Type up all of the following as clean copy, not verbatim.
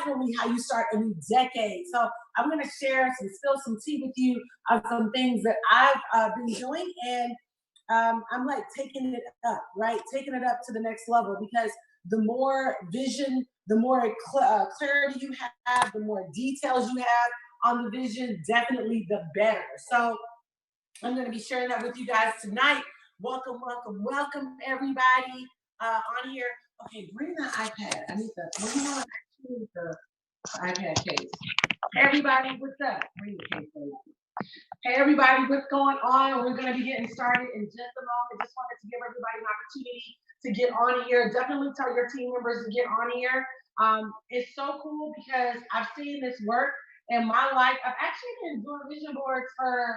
definitely how you start a new decade. So I'm going to share spill some tea with you on some things that I've been doing, and I'm like taking it up, right? Taking it up to the next level, because the more vision, the more clarity you have, the more details you have on the vision, definitely the better. So I'm going to be sharing that with you guys tonight. Welcome, welcome, welcome, everybody on here. Okay, bring the iPad. I need the, I need the iPad case. Hey, everybody, what's up? Bring the case over. Hey, everybody, what's going on? We're going to be getting started in just a moment. Just wanted to give everybody an opportunity to get on here. Definitely tell your team members to get on here. It's so cool because I've seen this work in my life. I've actually been doing vision boards for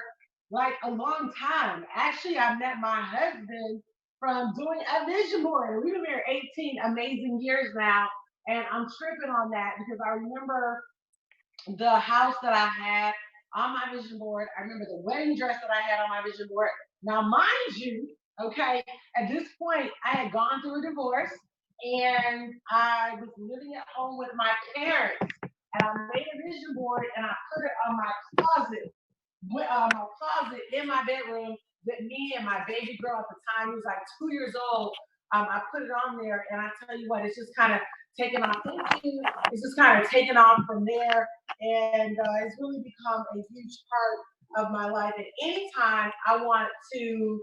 like a long time. Actually, I met my husband from doing a vision board. We've been married 18 amazing years now, and I'm tripping on that because I remember the house that I had on my vision board. I remember the wedding dress that I had on my vision board. Now, mind you, okay, at this point, I had gone through a divorce and I was living at home with my parents. And I made a vision board and I put it on my closet in my bedroom that me and my baby girl at the time, he was like 2 years old. I put it on there, and I tell you what, it's just kind of taken off. It's just kind of taken off from there, and it's really become a huge part of my life. And anytime I want to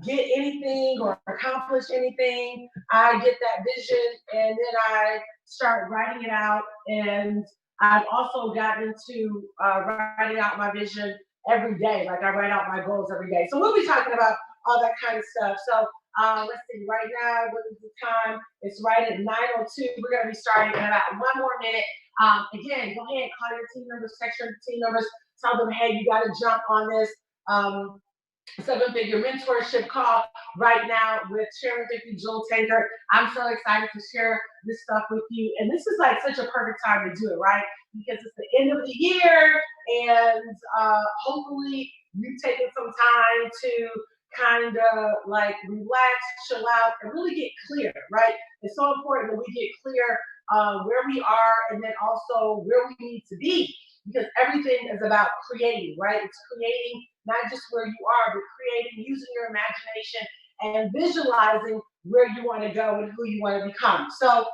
get anything or accomplish anything, I get that vision, and then I start writing it out. And I've also gotten into writing out my vision every day. Like I write out my goals every day. So we'll be talking about all that kind of stuff. So let's see, right now, what is the time? It's right at 9:02. We're going to be starting in about 1 more minute. Again, go ahead and call your team members, text your team members, tell them, hey, you got to jump on this 7-figure mentorship call right now with Sharon Vicky Jewel Tanger. I'm so excited to share this stuff with you. And this is like such a perfect time to do it, right? Because it's the end of the year, and hopefully you've taken some time to kind of like relax, chill out, and really get clear, right? It's so important that we get clear where we are, and then also where we need to be, because everything is about creating, right? It's creating not just where you are, but creating, using your imagination and visualizing where you want to go and who you want to become. So,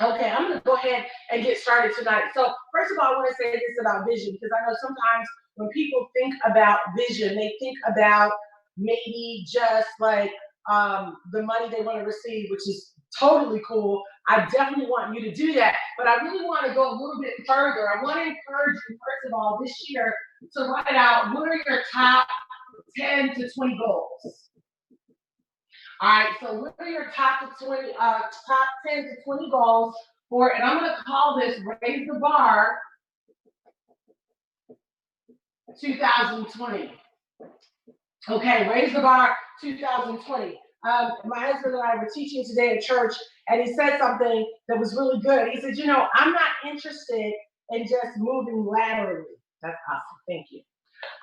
okay, I'm going to go ahead and get started tonight. So, first of all, I want to say this about vision, because I know sometimes when people think about vision, they think about maybe just like the money they want to receive, which is totally cool. I definitely want you to do that, but I really want to go a little bit further. I want to encourage you, first of all, this year to write out what are your top 10 to 20 goals. All right, so what are your top 10 to 20 goals for, and I'm going to call this Raise the Bar 2020. Okay, Raise the Bar 2020. My husband and I were teaching today at church, and he said something that was really good. He said, you know, I'm not interested in just moving laterally. That's awesome. Thank you.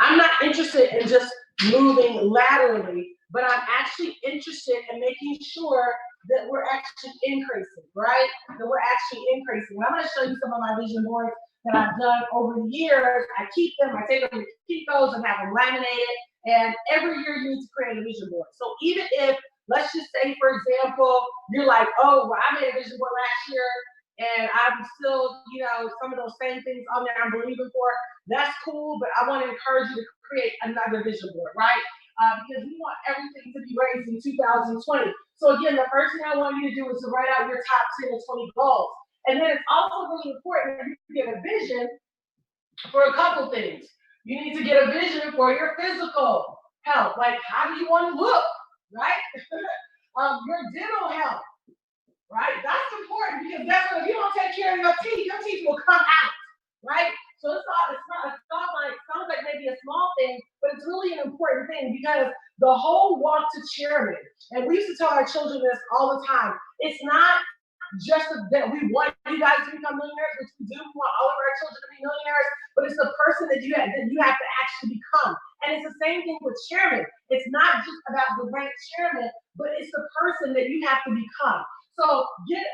I'm not interested in just moving laterally, but I'm actually interested in making sure that we're actually increasing, right? That we're actually increasing. And I'm going to show you some of my vision boards that I've done over the years. I keep them. I take them to keep those and have them laminated. And every year you need to create a vision board. So even if, let's just say, for example, you're like, oh, well, I made a vision board last year, and I'm still, you know, some of those same things on there I'm believing for. That's cool, but I want to encourage you to create another vision board, right? Because we want everything to be raised in 2020. So again, the first thing I want you to do is to write out your top 10 to 20 goals. And then it's also really important that you get a vision for a couple things. You need to get a vision for your physical health. Like, how do you want to look, right? Your dental health, right? That's important, because guess what? If you don't take care of your teeth will come out, right? So sounds like maybe a small thing, but it's really an important thing, because the whole walk to chairman, and we used to tell our children this all the time, it's not just that we want you guys to become millionaires, which we do. We want all of our children to be millionaires, but it's the person that you have to actually become. And it's the same thing with chairman. It's not just about the rank chairman, but it's the person that you have to become. So get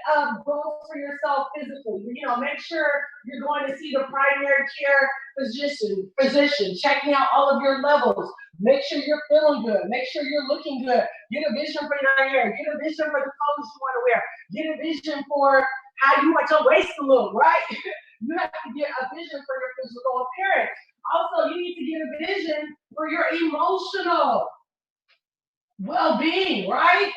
goals for yourself physically. Make sure you're going to see the primary care physician, checking out all of your levels. Make sure you're feeling good. Make sure you're looking good. Get a vision for your hair. Get a vision for the clothes you want to wear. Get a vision for how you want your waist to look, right? You have to get a vision for your physical appearance. Also, you need to get a vision for your emotional well-being, right?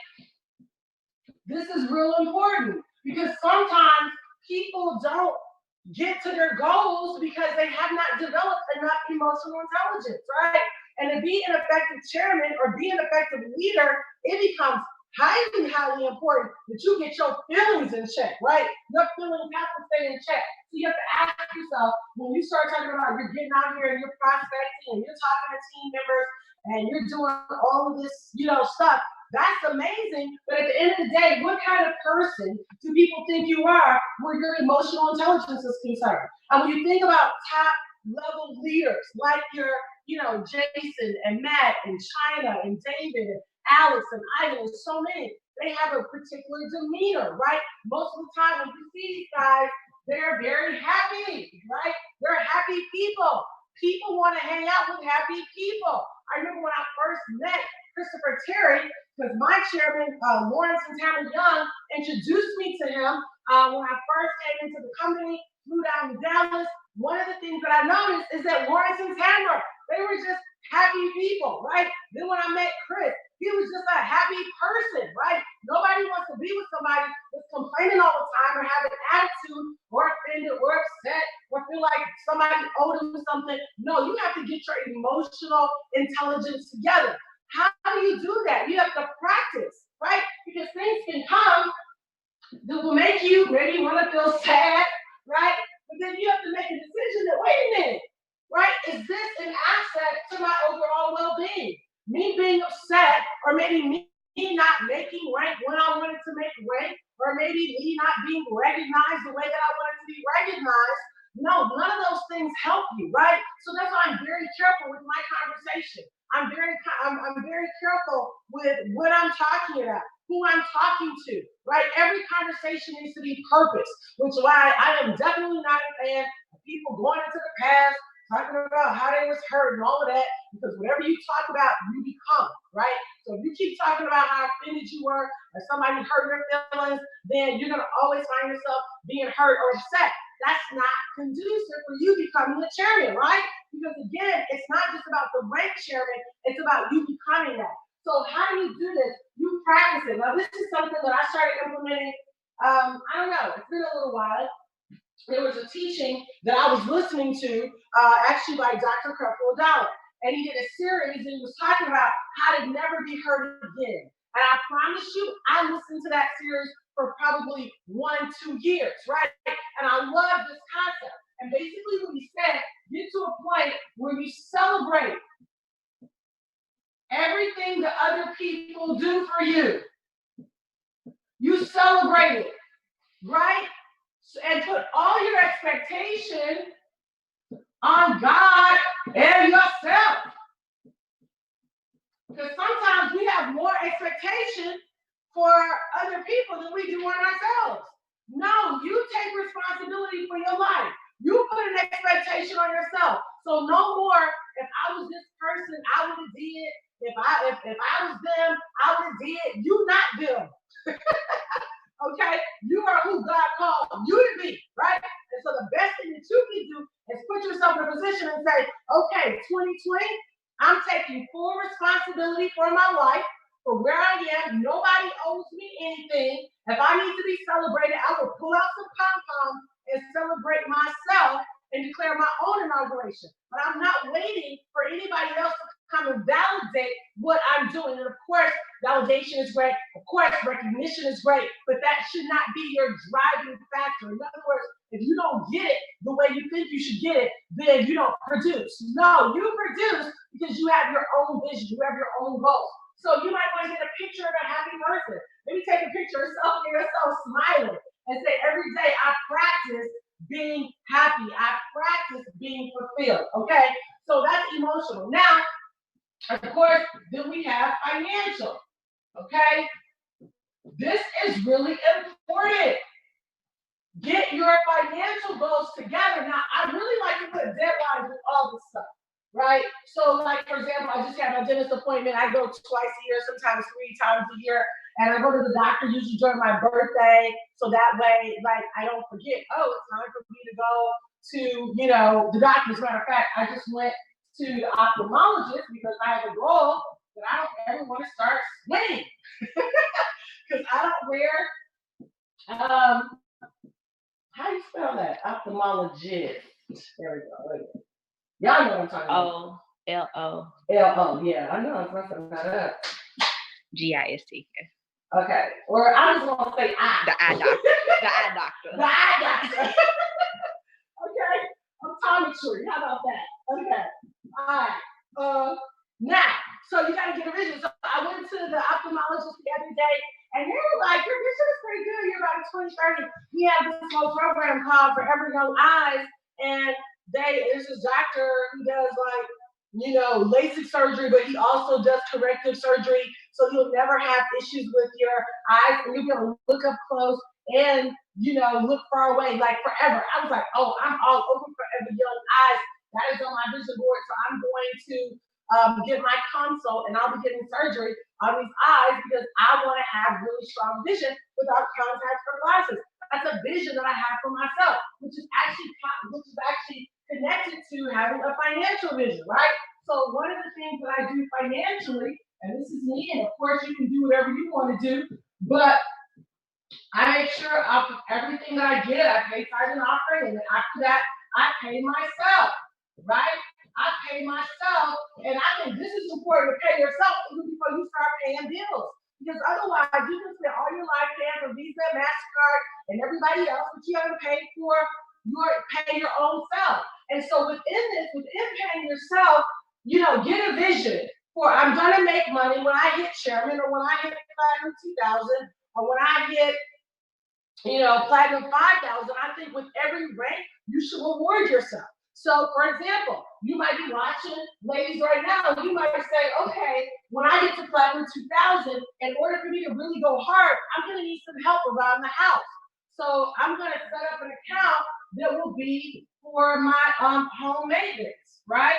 This is real important because sometimes people don't get to their goals because they have not developed enough emotional intelligence, right? And to be an effective chairman or be an effective leader, it becomes highly, highly important that you get your feelings in check, right? Your feelings have to stay in check. So you have to ask yourself, when you start talking about you're getting out here and you're prospecting and you're talking to team members and you're doing all of this, stuff, that's amazing. But at the end of the day, what kind of person do people think you are where your emotional intelligence is concerned? And when you think about top level leaders like your, Jason and Matt and China and David and Alex and Ivan and so many, they have a particular demeanor, right? Most of the time when you see these guys, they're very happy, right? They're happy people. People want to hang out with happy people. I remember when I first met Christopher Terry, because my chairman, Lawrence and Tamara Young, introduced me to him when I first came into the company, flew down to Dallas. One of the things that I noticed is that Lawrence and Tamara, they were just happy people, right? Then when I met Chris, he was just a happy person, right? Nobody wants to be with somebody that's complaining all the time or have an attitude or offended or upset or feel like somebody owed them something. No, you have to get your emotional intelligence together. How do you do that? You have to practice, right? Because things can come that will make you maybe want to feel sad, right? But then you have to make a decision that, wait a minute, right? Is this an asset to my overall well-being? Me being upset, or maybe me not making rank when I wanted to make rank, or maybe me not being recognized the way that I wanted to be recognized. No, none of those things help you, right? So that's why I'm very careful with my conversation. I'm very careful with what I'm talking about, who I'm talking to, right? Every conversation needs to be purpose, which is why I am definitely not a fan of people going into the past, talking about how they was hurt and all of that, because whatever you talk about, you become, right? So if you keep talking about how offended you were or somebody hurt your feelings, then you're going to always find yourself being hurt or upset. That's not conducive for you becoming a chairman, right? Because again, it's not just about the rank chairman, it's about you becoming that. So how do you do this? You practice it. Now this is something that I started implementing, I don't know, it's been a little while. There was a teaching that I was listening to, actually by Dr. Creflo Dollar. And he did a series and he was talking about how to never be hurt again. And I promise you, I listened to that series for probably 1-2 years, right? And I love this concept. And basically what he said, get to a point where you celebrate everything that other people do for you. You celebrate it, right? And put all your expectation on God and yourself. Because sometimes we have more expectation for other people than we do on ourselves. No, you take responsibility for your life. You put an expectation on yourself. So no more, if I was this person, I would have did. If I was them, I would have did. You not them. Okay? You are who God called you to be, right? And so the best thing that you can do is put yourself in a position and say, okay, 2020, I'm taking full responsibility for my life, for where I am. Nobody owes me anything. If I need to be celebrated, I will pull out some pom-pom and celebrate myself and declare my own inauguration. But I'm not waiting for anybody else to come and validate what I'm doing. And of course, validation is great. Of course, recognition is great, but that should not be your driving factor. In other words, if you don't get it the way you think you should get it, then you don't produce. No, you produce because you have your own vision, you have your own goals. So you might want to get a picture of a happy person. Maybe take a picture of yourself smiling and say, every day I practice being happy. I practice being fulfilled. Okay? So that's emotional. Now, of course, then we have financial. Okay? This is really important. Get your financial goals together. Now, I really like to put deadlines with all this stuff, right? So, like, for example, I just had my dentist appointment. I go twice a year, sometimes 3 times a year. And I go to the doctor usually during my birthday. So that way, like, I don't forget, oh, it's time for me to go to, the doctor. As a matter of fact, I just went to the ophthalmologist because I have a goal that I don't ever want to start swimming. Because I don't wear, how do you spell that? Ophthalmologist. There we go. Y'all know what I'm talking about. O-L-O. L-O, yeah, I know. I'm messing that up. G-I-S-T. Okay. Or I just want to say I. The eye doctor. The eye doctor. The eye doctor. Okay. Optometry. How about that? Okay. All right. Now, so you got to get a vision. So I went to the ophthalmologist the other day, and they were like, your vision is pretty good. You're about 20, 30. We have this whole program called Forever Young Eyes, and there's this doctor who does like, LASIK surgery, but he also does corrective surgery. So you'll never have issues with your eyes, and you'll be able to look up close and, look far away, like forever. I was like, oh, I'm all over Forever Young Eyes. That is on my vision board. So I'm going to get my consult, and I'll be getting surgery on these eyes because I want to have really strong vision without contacts or glasses. That's a vision that I have for myself, which is actually connected to having a financial vision, right? So one of the things that I do financially, and this is me, and of course you can do whatever you want to do, but I make sure of everything that I get, I pay tithe and offering, and then after that, I pay myself, right? I pay myself, and I think this is important to pay yourself even before you start paying bills. Because otherwise, you can spend all your life paying for Visa, MasterCard, and everybody else, but you haven't paid for pay your own self. And so within paying yourself, get a vision for I'm gonna make money when I hit chairman, or when I hit platinum 2000, or when I hit platinum 5,000. I think with every rank, you should reward yourself. So, for example, you might be watching, ladies, right now, you might say, okay, when I get to platinum 2,000, in order for me to really go hard, I'm going to need some help around the house. So I'm going to set up an account that will be for my home maintenance, right?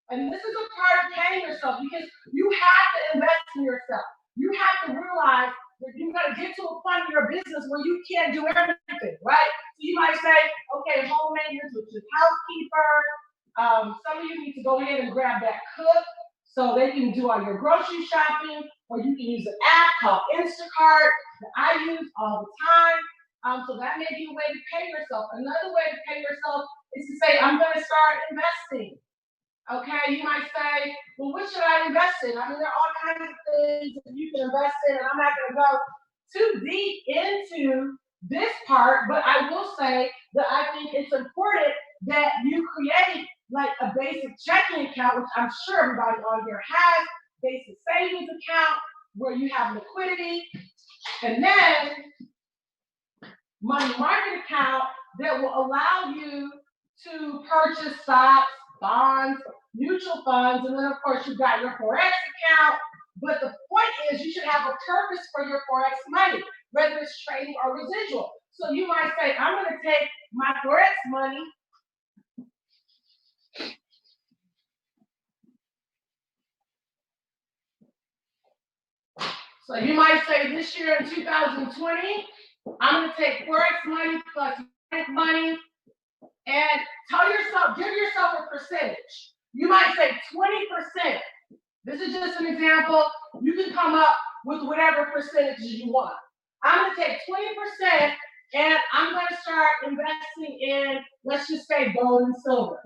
And this is a part of paying yourself, because you have to invest in yourself. You have to realize that you got to get to a point in your business where you can't do everything, right? So you might say, okay, home maintenance, which is housekeeper. Some of you need to go ahead and grab that cook so they can do all your grocery shopping, or you can use an app called Instacart that I use all the time. So that may be a way to pay yourself. Another way to pay yourself is to say, I'm going to start investing. Okay, you might say, well, what should I invest in? I mean, there are all kinds of things that you can invest in, and I'm not going to go too deep into this part, but I will say that I think it's important that you create like a basic checking account, which I'm sure everybody on here has, basic savings account where you have liquidity, and then money market account that will allow you to purchase stocks, bonds, mutual funds, and then of course you've got your Forex account. But the point is you should have a purpose for your Forex money, whether it's trading or residual. So you might say, I'm going to take my Forex money So you might say this year in 2020, I'm going to take Forex money plus money, and give yourself a percentage. You might say 20%. This is just an example. You can come up with whatever percentages you want. I'm going to take 20%, and I'm going to start investing in, let's just say, gold and silver.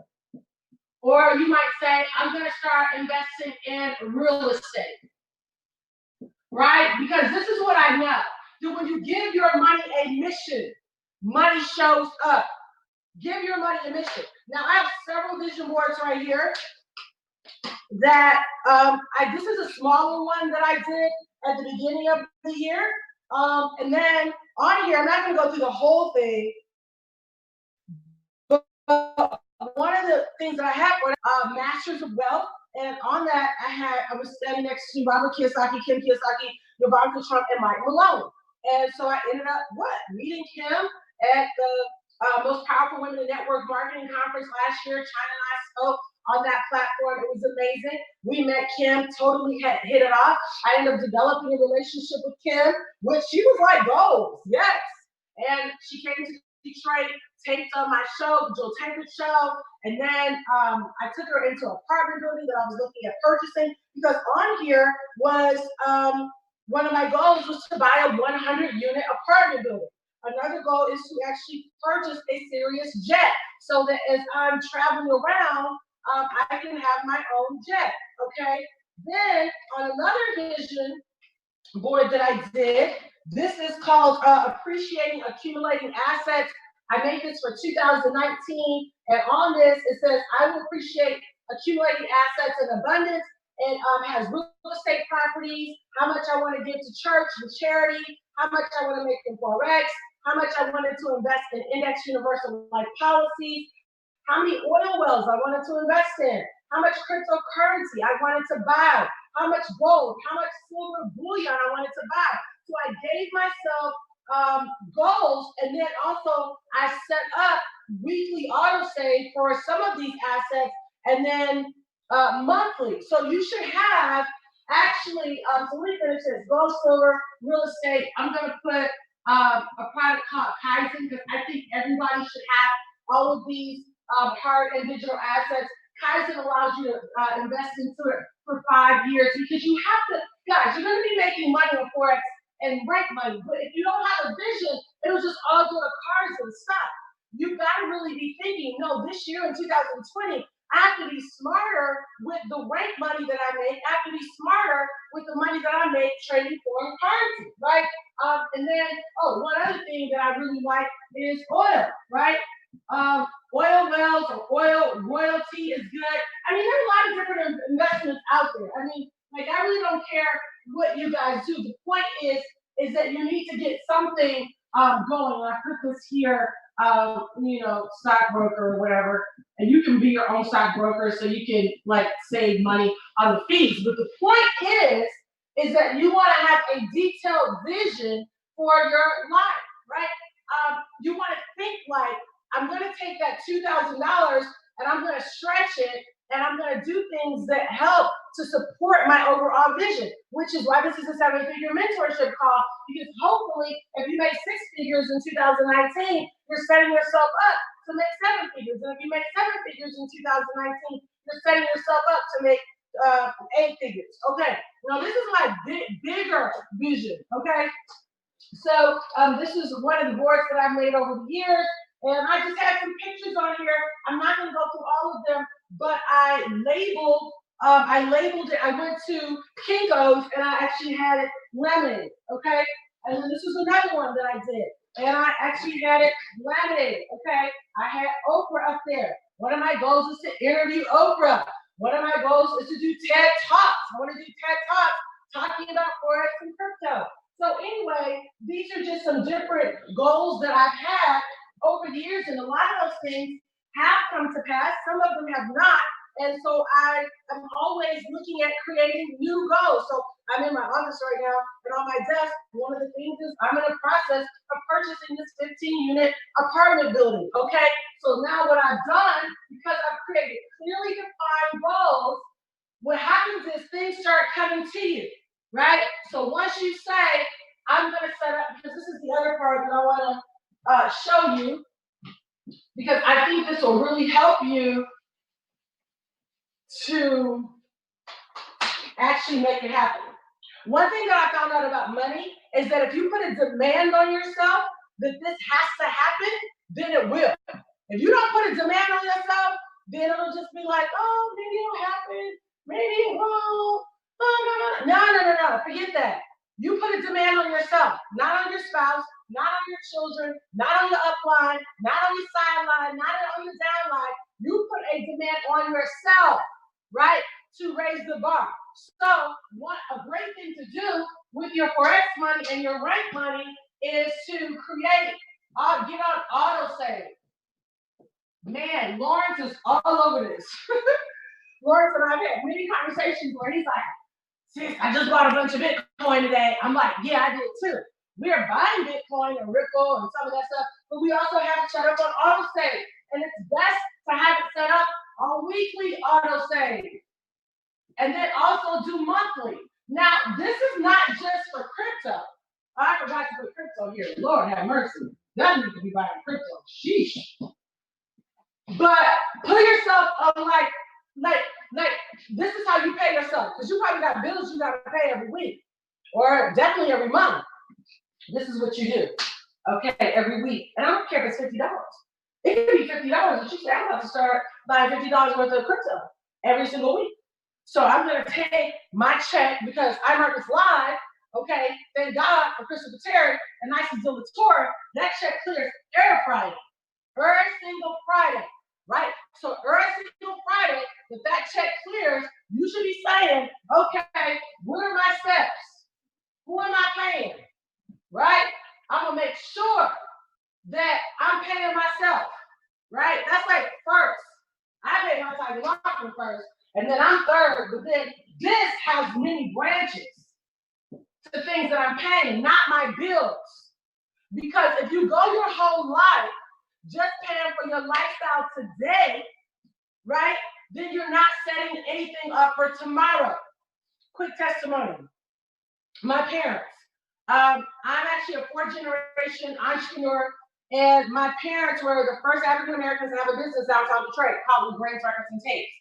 Or you might say, I'm going to start investing in real estate. Right? Because this is what I know. That when you give your money a mission, money shows up. Give your money a mission. Now, I have several vision boards right here that this is a smaller one that I did at the beginning of the year. And then on here, I'm not going to go through the whole thing, but one of the things that I have were Masters of Wealth. And on that, I was standing next to Robert Kiyosaki, Kim Kiyosaki, Ivanka Trump and Mike Malone. And so I ended up meeting Kim at the Most Powerful Women in Network Marketing Conference last year. China and I spoke on that platform. It was amazing. We met Kim, totally hit it off. I ended up developing a relationship with Kim, which she was like goals, yes. And she came to Detroit, taped on my show, the Joe Tankard Show, and then I took her into an apartment building that I was looking at purchasing, because on here was one of my goals was to buy a 100-unit apartment building. Another goal is to actually purchase a serious jet, so that as I'm traveling around, I can have my own jet, okay? Then on another vision board that I did, this is called Appreciating Accumulating Assets. I made this for 2019, and on this it says, I will appreciate accumulating assets in abundance. It has real estate properties, how much I want to give to church and charity, how much I want to make in Forex, how much I wanted to invest in index universal life policies, how many oil wells I wanted to invest in, how much cryptocurrency I wanted to buy, how much gold, how much silver bullion I wanted to buy. So I gave myself goals, and then also I set up weekly auto save for some of these assets, and then monthly. So you should have actually, so let me finish this, gold, silver, real estate. I'm gonna put a product called Kaizen, because I think everybody should have all of these hard and digital assets. Kaizen allows you to invest into it for 5 years, because you have to, guys, you're going to be making money on Forex and rank money, but if you don't have a vision, it'll just all go to cars and stuff. You've got to really be thinking, no, this year in 2020, I have to be smarter with the rank money that I make. I have to be smarter with the money that I make trading foreign currency, right? And then, one other thing that I really like is oil, right? Oil wells or oil royalty is good. I mean, there are a lot of different investments out there. I mean, like, I really don't care what you guys do. The point is that you need to get something going. I put this here, stockbroker or whatever, and you can be your own stockbroker, so you can like save money on the fees. But the point is that you want to have a detailed vision for your life, right? You want to think like, I'm going to take that $2,000 and I'm going to stretch it, and I'm going to do things that help to support my overall vision, which is why this is a 7-figure mentorship call, because hopefully if you make 6 figures in 2019, you're setting yourself up to make 7 figures. And if you make 7 figures in 2019, you're setting yourself up to make 8 figures. Okay, now this is my bigger vision, okay? So this is one of the boards that I've made over the years. And I just had some pictures on here. I'm not going to go through all of them, but I labeled it. I went to Kinko's and I actually had it laminated, okay? And then this was another one that I did. And I actually had it laminated, okay? I had Oprah up there. One of my goals is to interview Oprah. One of my goals is to do TED Talks. I want to do TED Talks talking about Forex and crypto. So anyway, these are just some different goals that I've had over the years, and a lot of those things have come to pass. Some of them have not, and so I am always looking at creating new goals. So I'm in my office right now, and on my desk, one of the things is I'm in the process of purchasing this 15-unit apartment building, okay? So now what I've done, because I've created clearly defined goals, what happens is things start coming to you, right? So once you say, I'm gonna set up, because this is the other part that I wanna show you, because I think this will really help you to actually make it happen. One thing that I found out about money is that if you put a demand on yourself that this has to happen, then it will. If you don't put a demand on yourself, then it'll just be like, oh, maybe it'll happen, maybe it won't. No, forget that. You put a demand on yourself, not on your spouse, not on your children, not on your upline, not on your sideline, not on your downline. You put a demand on yourself, right, to raise the bar. So a great thing to do with your Forex money and your rank money is to create, get on auto save. Man, Lawrence is all over this. Lawrence and I've had many conversations where he's like, sis, I just bought a bunch of Bitcoin today. I'm like, yeah, I did too. We are buying Bitcoin and Ripple and some of that stuff, but we also have it set up on auto save. And it's best to have it set up on weekly auto save. And then also do monthly. Now, this is not just for crypto. I forgot to put crypto here. Lord have mercy. That needs to be buying crypto. Sheesh. But put yourself on like this is how you pay yourself. Because you probably got bills you gotta pay every week. Or definitely every month. This is what you do. Okay, every week. And I don't care if it's $50. It could be $50 that you say, I'm about to start buying $50 worth of crypto every single week. So I'm gonna take my check because I mark this live. Okay, thank God for Christopher Terry and Nice and Latour. That check clears every Friday. Every single Friday, right? So every single Friday that check clears, you should be saying, okay, what are my steps? Who am I paying? Right? I'm gonna make sure that I'm paying myself, right? That's like first. I pay my time locking first, and then I'm third, but then this has many branches to things that I'm paying, not my bills. Because if you go your whole life just paying for your lifestyle today, right, then you're not setting anything up for tomorrow. Quick testimony. My parents. I'm actually a fourth-generation entrepreneur, and my parents were the first African Americans to have a business downtown Detroit called Grains, Records, and Tapes.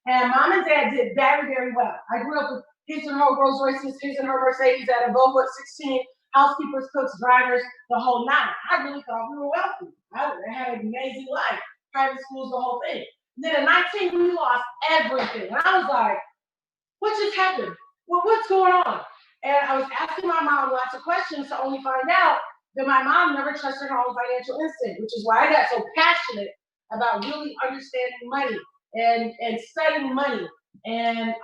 And mom and dad did very, very well. I grew up with his and her Rolls Royces, his and her Mercedes at a Volvo at 16, housekeepers, cooks, drivers, the whole nine. I really thought we were wealthy. I had an amazing life, private schools, the whole thing. Then at 19, we lost everything. And I was like, what just happened? Well, what's going on? And I was asking my mom lots of questions to only find out that my mom never trusted her own financial instinct, which is why I got so passionate about really understanding money and studying money. And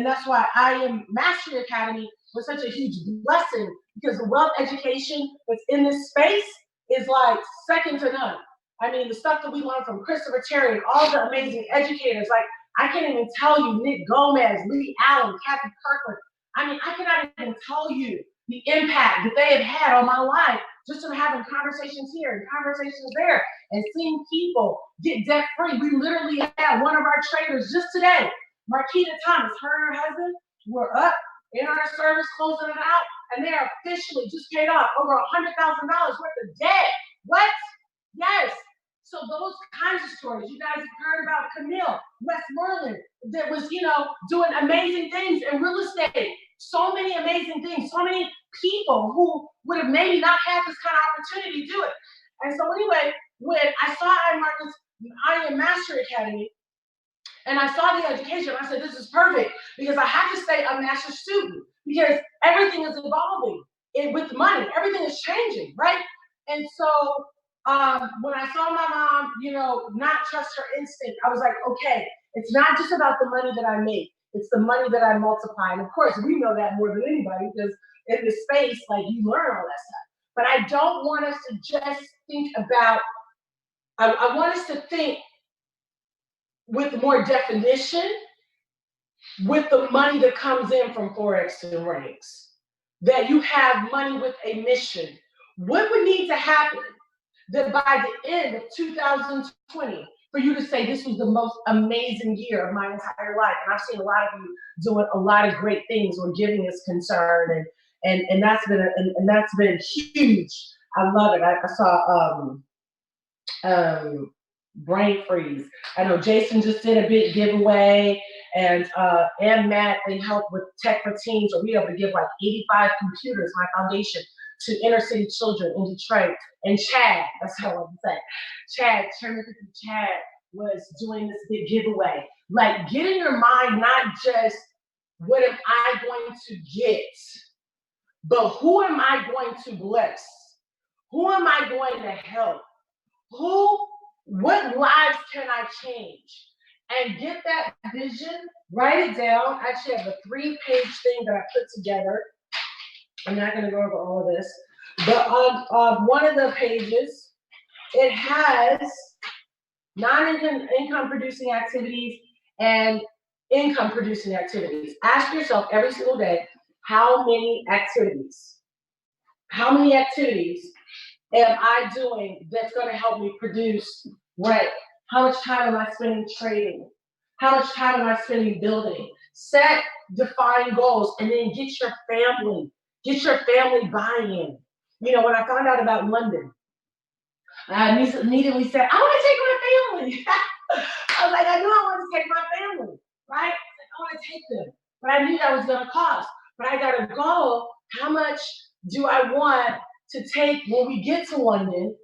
that's why I am Mastery Academy was such a huge blessing, because the wealth education that's in this space is like second to none. I mean, the stuff that we learned from Christopher Terry and all the amazing educators, like I can't even tell you, Nick Gomez, Lee Allen, Kathy Kirkland. I mean, I cannot even tell you the impact that they have had on my life just from having conversations here and conversations there and seeing people get debt free. We literally had one of our traders just today, Marquita Thomas, her and her husband were up in our service closing it out, and they are officially just paid off over $100,000 worth of debt. What? Yes. So those kinds of stories, you guys have heard about Camille Westmoreland that was, doing amazing things in real estate. So many amazing things, so many people who would have maybe not had this kind of opportunity to do it. And so anyway, when I saw I Am Mastery Academy, and I saw the education, I said, this is perfect, because I have to stay a master student, because everything is evolving with money. Everything is changing, right? And so when I saw my mom, not trust her instinct, I was like, okay, it's not just about the money that I make. It's the money that I multiply. And of course, we know that more than anybody, because in this space, like, you learn all that stuff. But I don't want us to just think about, I want us to think with more definition with the money that comes in from Forex and rings. That you have money with a mission. What would need to happen that by the end of 2020, for you to say this was the most amazing year of my entire life? And I've seen a lot of you doing a lot of great things where giving is concerned, and that's been huge. I love it. I saw brain freeze. I know Jason just did a big giveaway, and Matt, they help with Tech for Teens, so we able to give like 85 computers, my foundation, to inner city children in Detroit. And Chad, that's how I want to say, Chad was doing this big giveaway. Like, get in your mind, not just what am I going to get, but who am I going to bless? Who am I going to help? What lives can I change? And get that vision, write it down. I actually have a 3-page thing that I put together. I'm not going to go over all of this, but on one of the pages, it has non-income producing activities and income producing activities. Ask yourself every single day, how many activities am I doing that's going to help me produce rent? How much time am I spending trading? How much time am I spending building? Set defined goals and then get your family buy-in. You know, when I found out about London, I immediately said, I want to take my family. I was like, I knew I wanted to take my family, right? I want to take them. But I knew that was going to cost. But I got a goal. How much do I want to take when we get to London?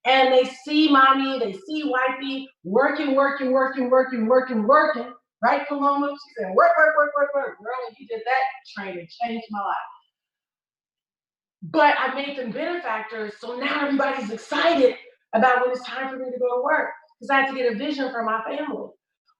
And they see mommy, they see wifey working, right, Paloma? She said, work. Girl, you did that training, changed my life. But I made them benefactors, so now everybody's excited about when it's time for me to go to work, because I had to get a vision for my family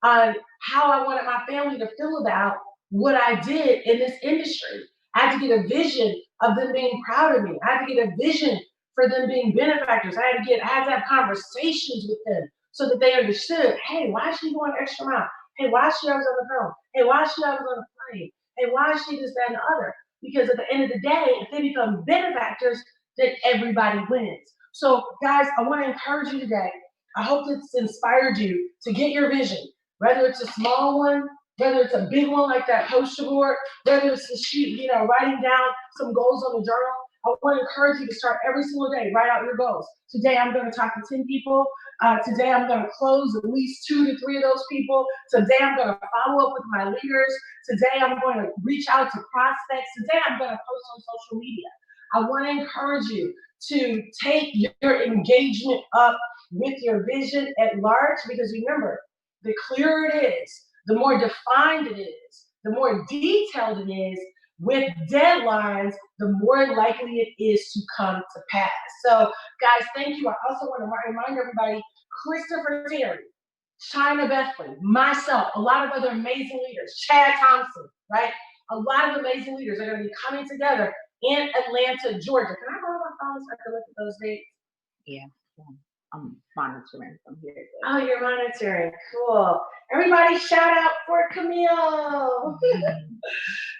on how I wanted my family to feel about what I did in this industry. I had to get a vision of them being proud of me. I had to get a vision for them being benefactors. I had to have conversations with them so that they understood, hey, why is she going extra mile? Hey, why is she always on the phone? Hey, why is she always on the plane? Hey, why is she this, that, and the other? Because at the end of the day, if they become benefactors, then everybody wins. So guys, I want to encourage you today. I hope it's inspired you to get your vision, whether it's a small one, whether it's a big one like that poster board, whether it's a sheet, writing down some goals on the journal. I want to encourage you to start every single day, write out your goals. Today, I'm going to talk to 10 people. Today, I'm going to close at least 2 to 3 of those people. Today, I'm going to follow up with my leaders. Today, I'm going to reach out to prospects. Today, I'm going to post on social media. I want to encourage you to take your engagement up with your vision at large, because remember, the clearer it is, the more defined it is, the more detailed it is, with deadlines, the more likely it is to come to pass. So, guys, thank you. I also want to remind everybody, Christopher Terry, China Bethley, myself, a lot of other amazing leaders, Chad Thompson, right? A lot of amazing leaders are going to be coming together in Atlanta, Georgia. Can I borrow my phone so I can look at those dates? Yeah. I'm monitoring from here. Oh, you're monitoring. Cool. Everybody shout out for Camille.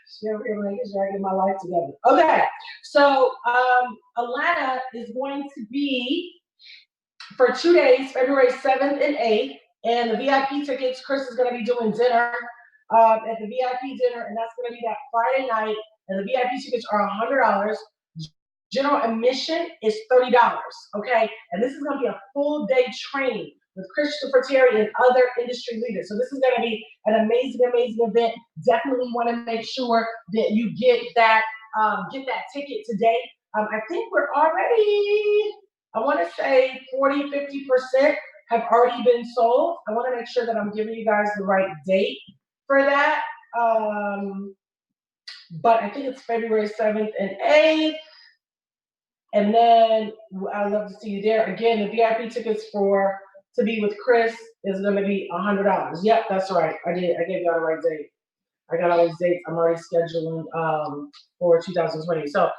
She over here making sure I get my life together. Okay. So Atlanta is going to be for 2 days, February 7th and 8th. And the VIP tickets, Chris is going to be doing dinner at the VIP dinner, and that's going to be that Friday night. And the VIP tickets are $100. General admission is $30, okay? And this is going to be a full day training with Christopher Terry and other industry leaders. So this is going to be an amazing, amazing event. Definitely want to make sure that you get that ticket today. I think we're already, I want to say 40, 50% have already been sold. I want to make sure that I'm giving you guys the right date for that. But I think it's February 7th and 8th. And then I'd love to see you there. Again, the VIP tickets to be with Chris is going to be $100. Yep, that's right. I gave y'all the right date. I got all these dates. I'm already scheduling for 2020. So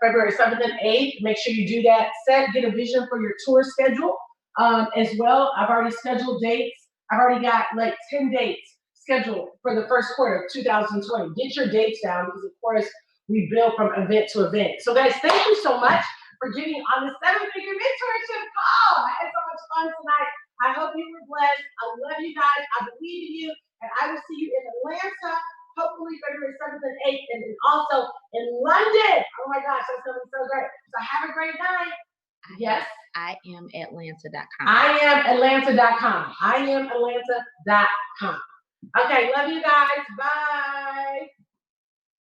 February 7th and 8th, make sure you do that. Get a vision for your tour schedule as well. I've already scheduled dates. I've already got like 10 dates scheduled for the first quarter of 2020. Get your dates down because, of course, we build from event to event. So guys, thank you so much for getting on the 7-Figure Mentorship call. I had so much fun tonight. I hope you were blessed. I love you guys. I believe in you. And I will see you in Atlanta, hopefully February 7th and 8th, and then also in London. Oh my gosh, that's going to be so great. So have a great night. Yes? IamAtlanta.com. IamAtlanta.com. IamAtlanta.com. Okay, love you guys. Bye.